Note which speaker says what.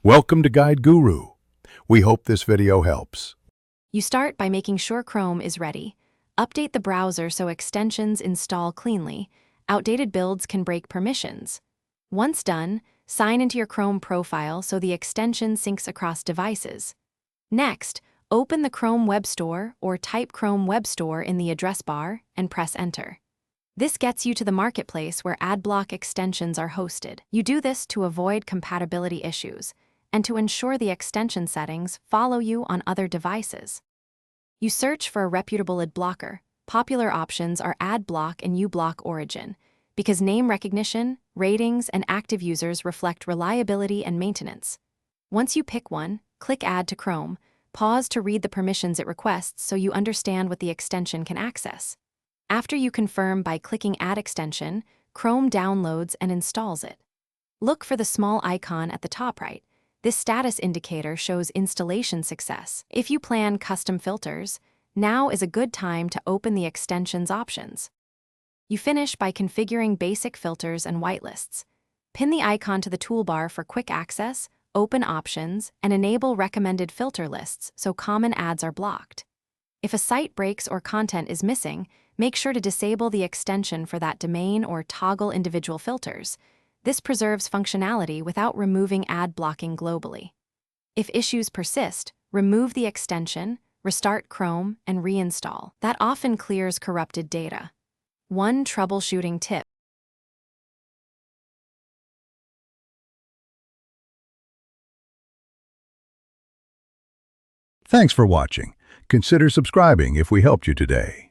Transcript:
Speaker 1: Welcome to Guide Guru. We hope this video helps.
Speaker 2: You start by making sure Chrome is ready. Update the browser so extensions install cleanly. Outdated builds can break permissions. Once done, sign into your Chrome profile so the extension syncs across devices. Next, open the Chrome Web Store or type Chrome Web Store in the address bar and press Enter. This gets you to the marketplace where Adblock extensions are hosted. You do this to avoid compatibility issues and to ensure the extension settings follow you on other devices. You search for a reputable adblocker. Popular options are Adblock and uBlock Origin, because name recognition, ratings, and active users reflect reliability and maintenance. Once you pick one, click Add to Chrome. Pause to read the permissions it requests so you understand what the extension can access. After you confirm by clicking Add Extension, Chrome downloads and installs it. Look for the small icon at the top right. This status indicator shows installation success. If you plan custom filters, now is a good time to open the extension's options. You finish by configuring basic filters and whitelists. Pin the icon to the toolbar for quick access, open options, and enable recommended filter lists so common ads are blocked. If a site breaks or content is missing, make sure to disable the extension for that domain or toggle individual filters. This preserves functionality without removing ad blocking globally. If issues persist, remove the extension, restart Chrome, and reinstall. That often clears corrupted data. One troubleshooting tip.
Speaker 1: Thanks for watching. Consider subscribing if we helped you today.